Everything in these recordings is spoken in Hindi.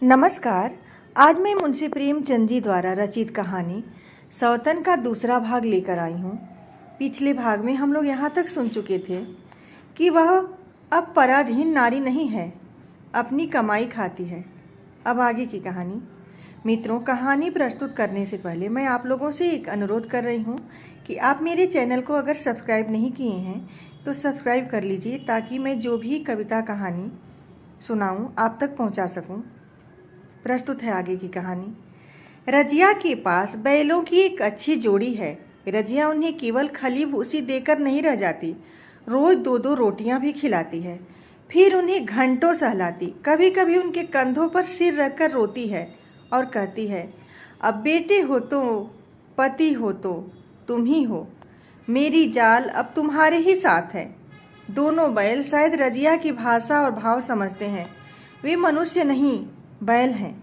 नमस्कार। आज मैं मुंशी प्रेमचंद जी द्वारा रचित कहानी सौतन का दूसरा भाग लेकर आई हूँ। पिछले भाग में हम लोग यहाँ तक सुन चुके थे कि वह अब पराधीन नारी नहीं है, अपनी कमाई खाती है। अब आगे की कहानी। मित्रों, कहानी प्रस्तुत करने से पहले मैं आप लोगों से एक अनुरोध कर रही हूँ कि आप मेरे चैनल को अगर सब्सक्राइब नहीं किए हैं तो सब्सक्राइब कर लीजिए, ताकि मैं जो भी कविता कहानी सुनाऊँ आप तक पहुँचा सकूँ। प्रस्तुत है आगे की कहानी। रजिया के पास बैलों की एक अच्छी जोड़ी है। रजिया उन्हें केवल खली भूसी देकर नहीं रह जाती, रोज 2-2 रोटियां भी खिलाती है। फिर उन्हें घंटों सहलाती, कभी कभी उनके कंधों पर सिर रखकर रोती है और कहती है, अब बेटे हो तो, पति हो तो तुम ही हो, मेरी जाल अब तुम्हारे ही साथ है। दोनों बैल शायद रजिया की भाषा और भाव समझते हैं। वे मनुष्य नहीं, बैल हैं।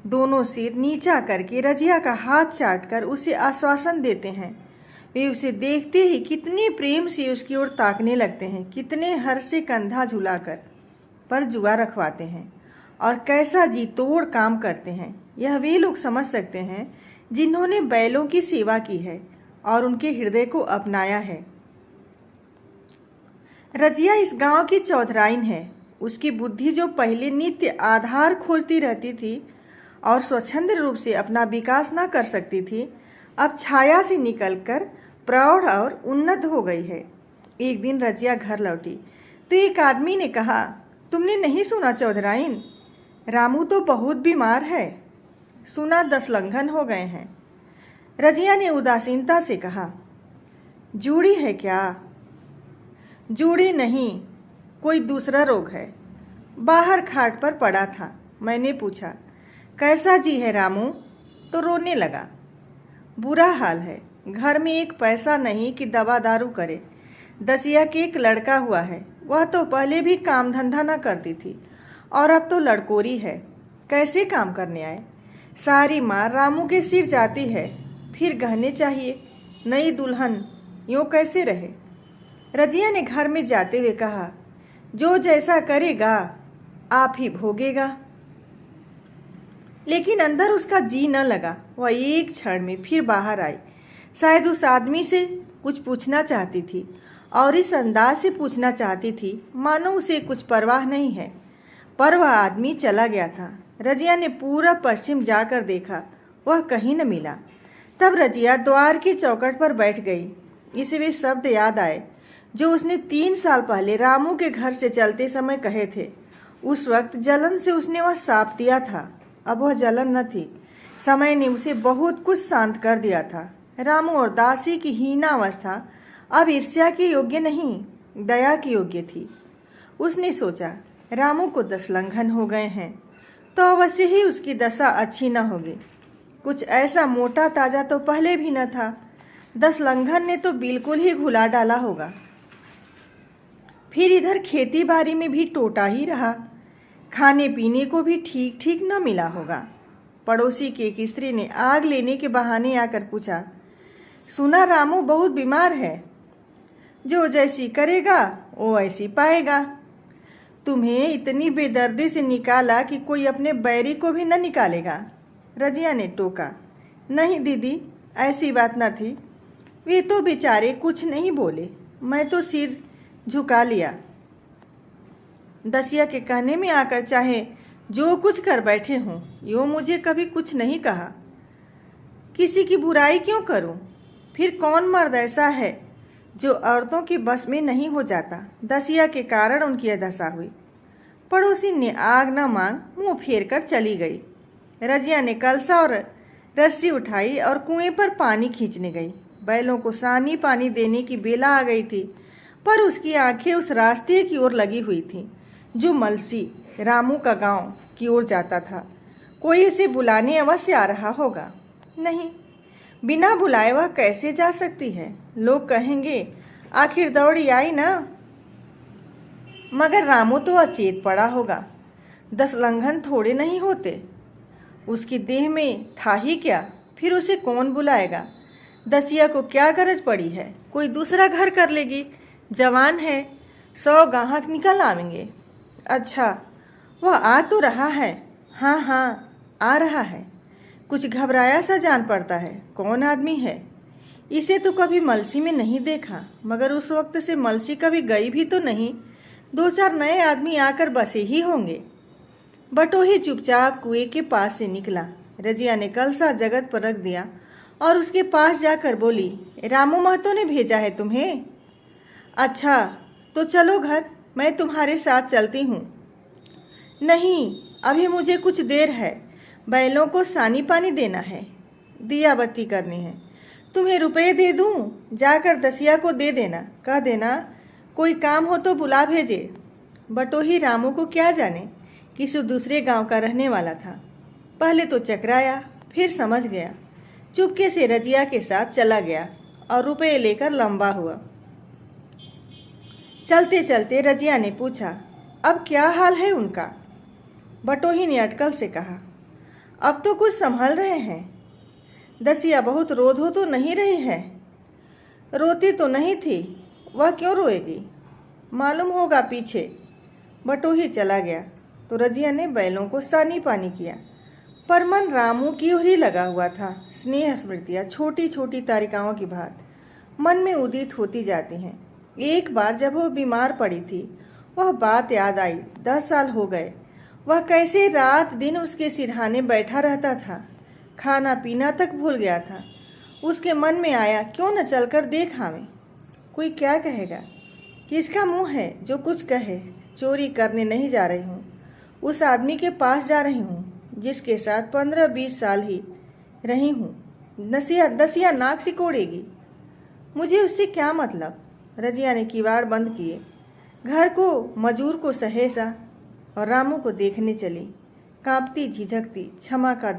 दोनों सिर नीचा करके रजिया का हाथ चाटकर उसे आश्वासन देते हैं। वे उसे देखते ही कितने प्रेम से उसकी ओर ताकने लगते हैं, कितने हर्ष से कंधा झुलाकर पर जुआ रखवाते हैं और कैसा जी तोड़ काम करते हैं। यह वे लोग समझ सकते हैं जिन्होंने बैलों की सेवा की है और उनके हृदय को अपनाया है। रजिया इस गांव की चौधराइन है। उसकी बुद्धि जो पहले नित्य आधार खोजती रहती थी और स्वच्छंद रूप से अपना विकास न कर सकती थी, अब छाया से निकलकर प्रौढ़ और उन्नत हो गई है। एक दिन रजिया घर लौटी तो एक आदमी ने कहा, तुमने नहीं सुना चौधराइन, रामू तो बहुत बीमार है, सुना 10 लंघन हो गए हैं। रजिया ने उदासीनता से कहा, जूड़ी है क्या? जूड़ी नहीं, कोई दूसरा रोग है। बाहर खाट पर पड़ा था। मैंने पूछा, कैसा जी है रामू? तो रोने लगा। बुरा हाल है, घर में एक पैसा नहीं कि दवा दारू करे। दसिया के एक लड़का हुआ है, वह तो पहले भी काम धंधा न करती थी और अब तो लड़कोरी है, कैसे काम करने आए। सारी मार रामू के सिर जाती है, फिर गहने चाहिए, नई दुल्हन, यूँ कैसे रहे। रजिया ने घर में जाते हुए कहा, जो जैसा करेगा आप ही भोगेगा। लेकिन अंदर उसका जी न लगा। वह एक क्षण में फिर बाहर आई। शायद उस आदमी से कुछ पूछना चाहती थी और इस अंदाज से पूछना चाहती थी मानो उसे कुछ परवाह नहीं है। पर वह आदमी चला गया था। रजिया ने पूरा पश्चिम जाकर देखा, वह कहीं न मिला। तब रजिया द्वार की चौखट पर बैठ गई। इसे वे शब्द याद आए जो उसने 3 साल पहले रामू के घर से चलते समय कहे थे। उस वक्त जलन से उसने वह साप दिया था। अब वह जलन न थी, समय ने उसे बहुत कुछ शांत कर दिया था। रामू और दासी की हीनावस्था अब ईर्ष्या के योग्य नहीं, दया के योग्य थी। उसने सोचा, रामू को 10 लंघन हो गए हैं तो अवश्य ही उसकी दशा अच्छी न होगी। कुछ ऐसा मोटा ताजा तो पहले भी न था। 10 लंघन ने तो बिल्कुल ही घुला डाला होगा। फिर इधर खेती बाड़ी में भी टोटा ही रहा, खाने पीने को भी ठीक ठीक न मिला होगा। पड़ोसी की एक स्त्री ने आग लेने के बहाने आकर पूछा, सुना रामू बहुत बीमार है, जो जैसी करेगा वो ऐसी पाएगा। तुम्हें इतनी बेदर्दी से निकाला कि कोई अपने बैरी को भी न निकालेगा। रजिया ने टोका, नहीं दीदी, ऐसी बात न थी। वे तो बेचारे कुछ नहीं बोले, मैं तो सिर झुका लिया। दसिया के कहने में आकर चाहे जो कुछ कर बैठे हों, यूँ मुझे कभी कुछ नहीं कहा। किसी की बुराई क्यों करूं? फिर कौन मर्द ऐसा है जो औरतों के बस में नहीं हो जाता। दसिया के कारण उनकी यह दशा हुई। पड़ोसी ने आग न मांग मुंह फेर कर चली गई। रजिया ने कलसा और रस्सी उठाई और कुएं पर पानी खींचने गई। बैलों को सानी पानी देने की बेला आ गई थी, पर उसकी आंखें उस रास्ते की ओर लगी हुई थीं जो मलसी रामू का गांव की ओर जाता था। कोई उसे बुलाने अवश्य आ रहा होगा। नहीं, बिना बुलाए वह कैसे जा सकती है? लोग कहेंगे आखिर दौड़ी आई ना। मगर रामू तो अचेत पड़ा होगा। 10 लंघन थोड़े नहीं होते। उसकी देह में था ही क्या, फिर उसे कौन बुलाएगा? दसिया को क्या गरज पड़ी है, कोई दूसरा घर कर लेगी। जवान है, 100 गाहक निकल आवेंगे। अच्छा, वह आ तो रहा है, हाँ हाँ, आ रहा है। कुछ घबराया सा जान पड़ता है। कौन आदमी है? इसे तो कभी मलसी में नहीं देखा, मगर उस वक्त से मलसी कभी गई भी तो नहीं। 2-4 नए आदमी आकर बसे ही होंगे। बटोही चुपचाप कुएं के पास से निकला। रजिया ने कलसा जगत पर रख दिया और उसके पास जाकर बोली, रामू महतो ने भेजा है तुम्हें? अच्छा, तो चलो घर, मैं तुम्हारे साथ चलती हूँ। नहीं, अभी मुझे कुछ देर है। बैलों को सानी पानी देना है, दिया बत्ती करनी है। तुम्हें रुपए दे दूँ? जाकर दसिया को दे देना, कह देना कोई काम हो तो बुला भेजे। बटोही रामू को क्या जाने, किसी दूसरे गांव का रहने वाला था। पहले तो चकराया, फिर समझ गया। चुपके से रजिया के साथ चला गया और रुपए लेकर लंबा हुआ। चलते चलते रजिया ने पूछा, अब क्या हाल है उनका? बटोही ने अटकल से कहा, अब तो कुछ संभल रहे हैं। दसिया बहुत रोध हो तो नहीं रही है? रोती तो नहीं थी, वह क्यों रोएगी? मालूम होगा पीछे। बटोही चला गया तो रजिया ने बैलों को सानी पानी किया, पर मन रामू की ओर ही लगा हुआ था। स्नेह स्मृतियाँ छोटी छोटी तारिकाओं की भांति मन में उदित होती जाती हैं। एक बार जब वह बीमार पड़ी थी, वह बात याद आई। 10 साल हो गए। वह कैसे रात दिन उसके सिरहाने बैठा रहता था, खाना पीना तक भूल गया था। उसके मन में आया, क्यों न चलकर देख आवें। कोई क्या कहेगा? किसका मुंह है जो कुछ कहे? चोरी करने नहीं जा रही हूँ, उस आदमी के पास जा रही हूँ जिसके साथ 15-20 साल ही रही हूँ। दसिया नाक सिकोड़ेगी, मुझे उससे क्या मतलब। रजिया ने किवाड़ बंद किए, घर को मजूर को सहेसा और रामू को देखने चली। कांपती झिझकती क्षमा का